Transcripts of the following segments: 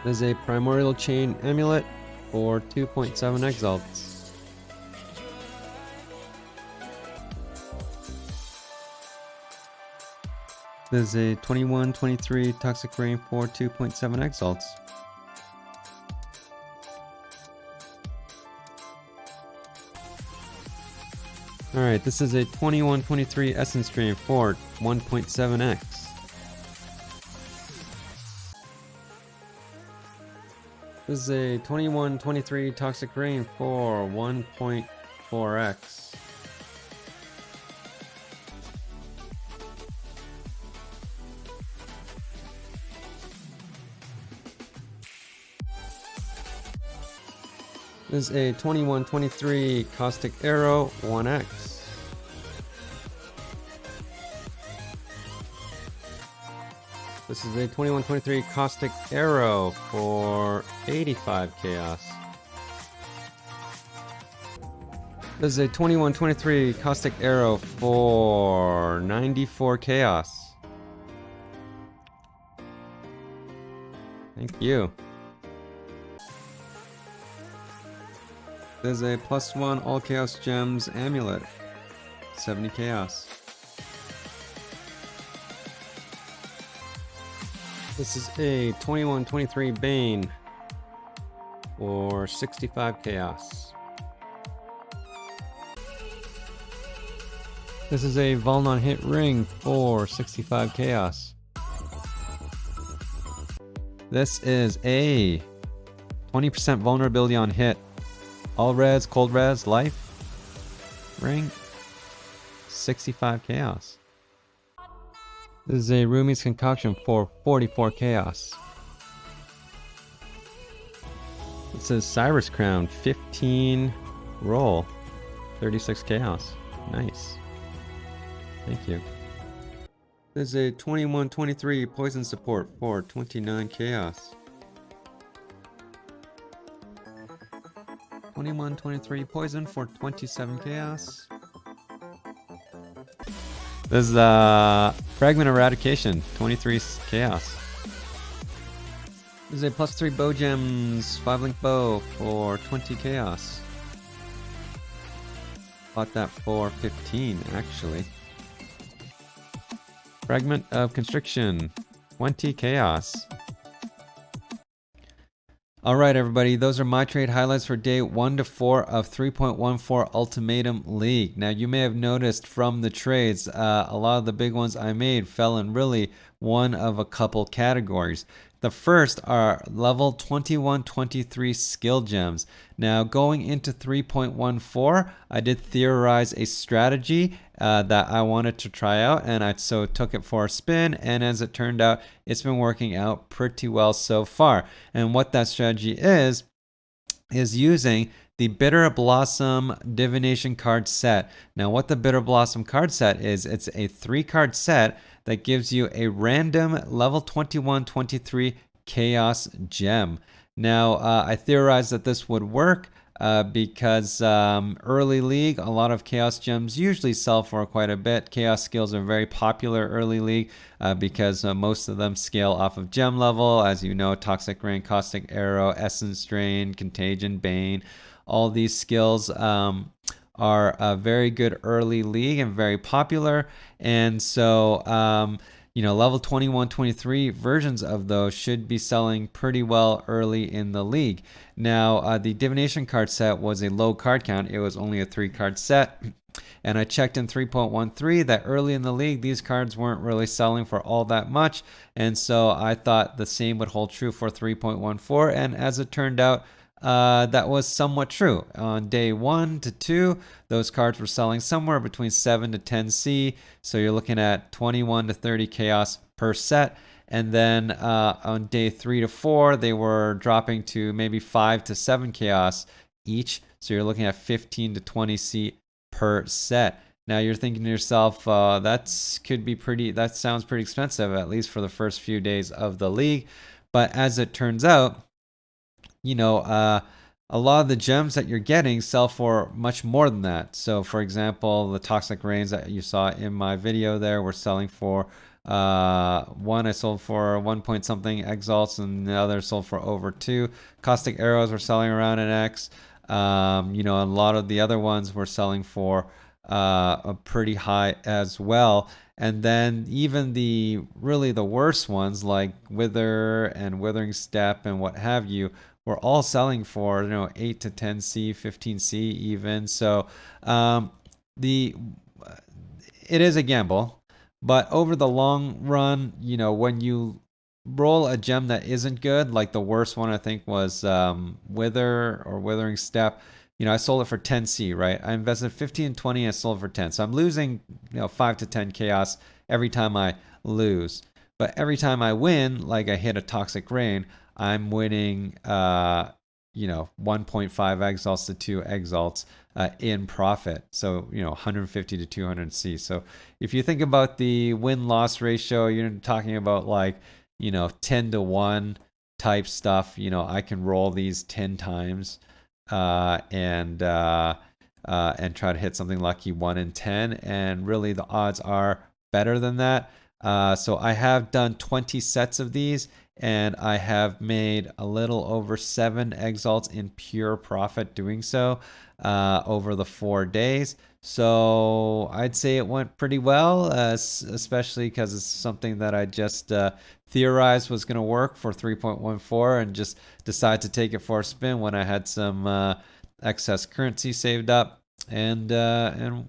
There's a Primordial Chain Amulet for 2.7 exalts. There's a 21-23 Toxic Rain for 2.7 exalts. Alright, this is a 21-23 Essence Drain for 1.7x. This is a 21-23 Toxic Rain for 1.4x. This is a 21-23 Caustic Arrow 1x. This is a 21-23 Caustic Arrow for 85 Chaos. This is a 21-23 Caustic Arrow for 94 Chaos. Thank you. There's a +1 All Chaos Gems Amulet, 70 Chaos. This is a 21-23 Bane for 65 Chaos. This is a Vul non-hit Ring for 65 Chaos. This is a 20% vulnerability on hit. All res, cold res, life ring, 65 Chaos. This is a Rumi's Concoction for 44 Chaos. This is Cyrus Crown, 15 roll, 36 Chaos. Nice. Thank you. This is a 21-23 Poison Support for 29 Chaos. 21-23 Poison for 27 Chaos. This is Fragment Eradication, 23 Chaos. This is a +3 Bow Gems 5-link bow for 20 Chaos. Bought that for 15 actually. Fragment of Constriction, 20 Chaos. Alright everybody, those are my trade highlights for day 1 to 4 of 3.14 Ultimatum League. Now you may have noticed from the trades, a lot of the big ones I made fell in really one of a couple categories. The first are level 21-23 skill gems. Now going into 3.14, I did theorize a strategy that I wanted to try out, and I so took it for a spin, and as it turned out, it's been working out pretty well so far. And what that strategy is using the Bitter Blossom Divination card set. Now what the Bitter Blossom card set is, it's a 3-card set that gives you a random level 21-23 Chaos Gem. Now I theorized that this would work because early league, a lot of Chaos Gems usually sell for quite a bit. Chaos skills are very popular early league because most of them scale off of gem level. As you know, Toxic Rain, Caustic Arrow, Essence Drain, Contagion, Bane, all these skills are very good early league and very popular. And so, you know, level 21-23 versions of those should be selling pretty well early in the league. Now, the Divination card set was a low card count. It was only a 3-card set. And I checked in 3.13 that early in the league, these cards weren't really selling for all that much. And so I thought the same would hold true for 3.14. And as it turned out, that was somewhat true. On day 1 to 2, those cards were selling somewhere between 7 to 10 C. So you're looking at 21 to 30 Chaos per set. And then on day 3 to 4, they were dropping to maybe 5 to 7 Chaos each. So you're looking at 15 to 20 C per set. Now you're thinking to yourself, that sounds pretty expensive, at least for the first few days of the league. But as it turns out, you know, a lot of the gems that you're getting sell for much more than that. So, for example, the toxic rains that you saw in my video there were selling for one I sold for 1 point something exalts, and the other sold for over 2. Caustic arrows were selling around an X. You know, a lot of the other ones were selling for a pretty high as well. And then even the really the worst ones like Wither and Withering Step and what have you were all selling for 8 to 10C, 15C even. So the it is a gamble, but over the long run, when you roll a gem that isn't good, like the worst one I think was Wither or Withering Step. I sold it for 10C, right? I invested 15 and 20, I sold it for 10. So I'm losing, 5 to 10 chaos every time I lose. But every time I win, like I hit a toxic rain, I'm winning 1.5 exalts to 2 exalts in profit. So, 150 to 200C. So if you think about the win-loss ratio, you're talking about like, 10 to 1 type stuff. I can roll these 10 times and try to hit something lucky 1 in 10. And really the odds are better than that. So I have done 20 sets of these, and I have made a little over 7 exalts in pure profit doing so over the 4 days. So I'd say it went pretty well, especially because it's something that I just theorized was going to work for 3.14 and just decided to take it for a spin when I had some excess currency saved up, and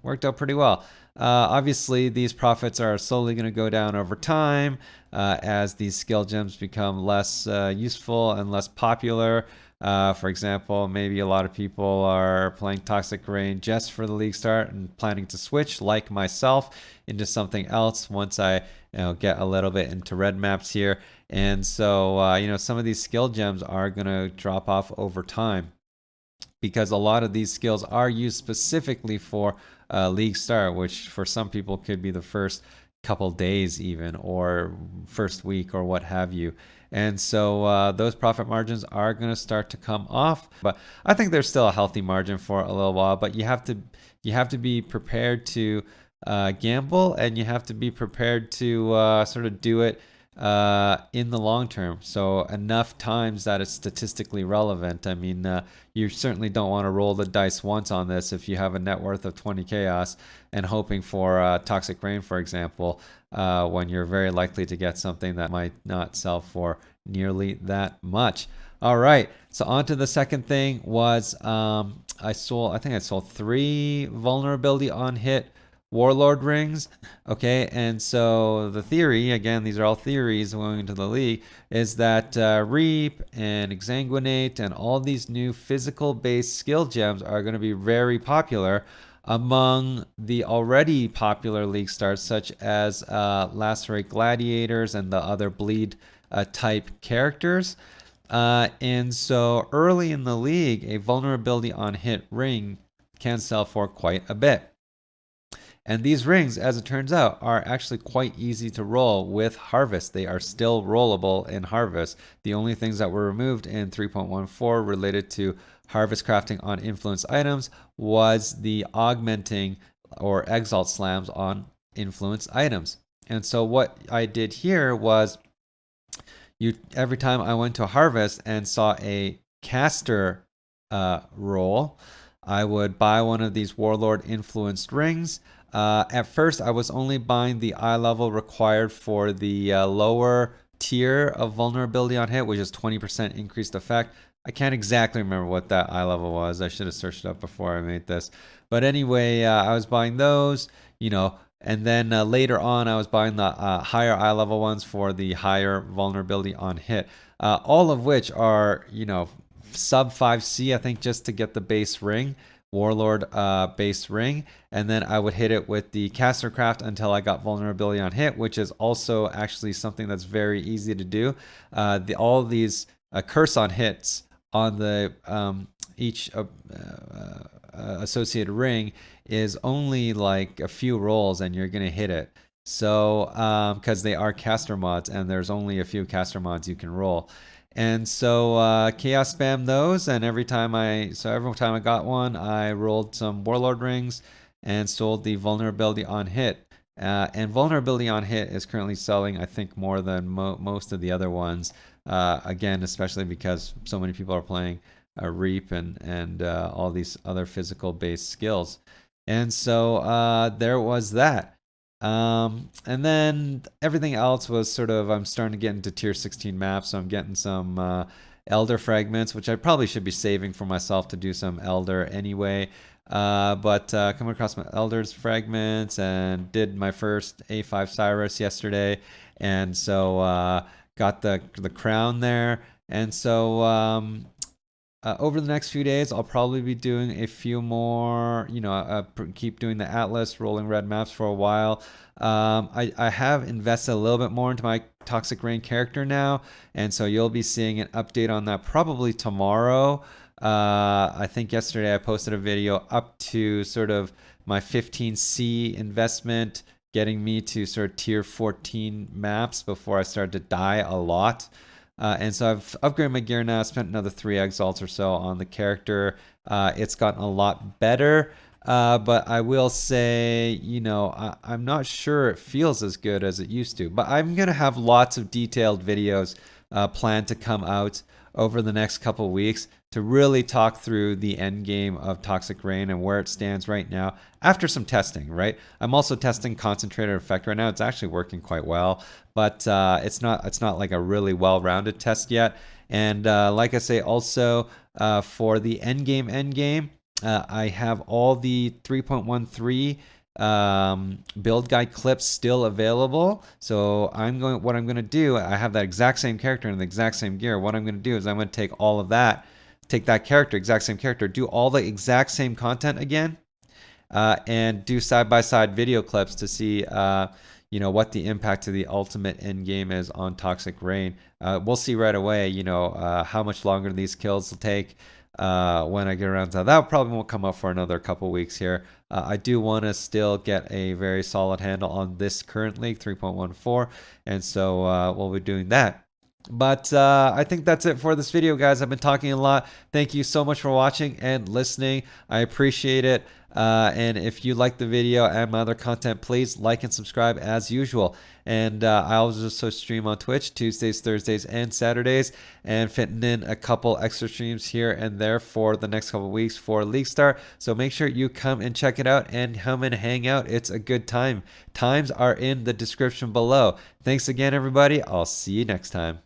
worked out pretty well. Obviously, these profits are slowly going to go down over time as these skill gems become less useful and less popular. For example, maybe a lot of people are playing Toxic Rain just for the league start and planning to switch, like myself, into something else once I get a little bit into red maps here. And so, some of these skill gems are going to drop off over time, because a lot of these skills are used specifically for league start, which for some people could be the first couple days even, or first week, or what have you. And so those profit margins are going to start to come off, but I think there's still a healthy margin for a little while. But you have to be prepared to gamble, and you have to be prepared to sort of do it in the long term. So enough times that it's statistically relevant. I mean, you certainly don't want to roll the dice once on this if you have a net worth of 20 chaos and hoping for Toxic Rain, for example, when you're very likely to get something that might not sell for nearly that much. All right, so on to the second thing was I think I sold 3 vulnerability on hit Warlord rings. Okay, and so the theory, again, these are all theories going into the league, is that Reap and Exsanguinate and all these new physical based skill gems are going to be very popular among the already popular league starts, such as Lacerate Gladiators and the other bleed type characters. And so early in the league, a vulnerability on hit ring can sell for quite a bit. And these rings, as it turns out, are actually quite easy to roll with Harvest. They are still rollable in Harvest. The only things that were removed in 3.14 related to Harvest crafting on influence items was the augmenting or exalt slams on influence items. And so what I did here was every time I went to Harvest and saw a caster roll, I would buy one of these Warlord influenced rings. At first, I was only buying the eye level required for the lower tier of vulnerability on hit, which is 20% increased effect. I can't exactly remember what that eye level was. I should have searched it up before I made this. But anyway, I was buying those, and then later on, I was buying the higher eye level ones for the higher vulnerability on hit. All of which are, sub 5C, I think, just to get the base ring. Warlord base ring, and then I would hit it with the caster craft until I got vulnerability on hit, which is also actually something that's very easy to do. All these curse on hits on the each associated ring is only like a few rolls and you're gonna hit it. So because they are caster mods and there's only a few caster mods you can roll. And so chaos spam those, and every time I got one, I rolled some warlord rings and sold the vulnerability on hit. And vulnerability on hit is currently selling, I think, more than most of the other ones. Again, especially because so many people are playing Reap and all these other physical based skills. And so there was that. And then everything else was sort of, I'm starting to get into tier 16 maps, so I'm getting some Elder fragments, which I probably should be saving for myself to do some Elder anyway. But coming across my Elder's fragments and did my first A5 Cyrus yesterday, and so got the crown there. And so over the next few days, I'll probably be doing a few more, keep doing the Atlas, rolling red maps for a while. I have invested a little bit more into my Toxic Rain character now, and so you'll be seeing an update on that probably tomorrow. I think yesterday I posted a video up to sort of my 15C investment, getting me to sort of tier 14 maps before I started to die a lot. And so I've upgraded my gear now. Spent another 3 exalts or so on the character. It's gotten a lot better. But I will say, I'm not sure it feels as good as it used to. But I'm going to have lots of detailed videos planned to come out over the next couple of weeks to really talk through the end game of Toxic Rain and where it stands right now after some testing, right? I'm also testing Concentrated Effect right now. It's actually working quite well, but it's not like a really well-rounded test yet. And like I say, also for the end game, I have all the 3.13 build guide clips still available. So what I'm going to do, I have that exact same character and the exact same gear. What I'm going to do is I'm going to take all of that, take that character, exact same character, do all the exact same content again, and do side-by-side video clips to see what the impact of the ultimate end game is on Toxic Rain. We'll see right away, how much longer these kills will take when I get around to that. That probably won't come up for another couple weeks here. I do want to still get a very solid handle on this current league, 3.14, and so we'll be doing that. But I think that's it for this video, guys. I've been talking a lot. Thank you so much for watching and listening. I appreciate it. And if you like the video and my other content, please like and subscribe as usual. And I also stream on Twitch Tuesdays, Thursdays, and Saturdays, and fitting in a couple extra streams here and there for the next couple weeks for League Star. So make sure you come and check it out and come and hang out. It's a good time. Times are in the description below. Thanks again, everybody. I'll see you next time.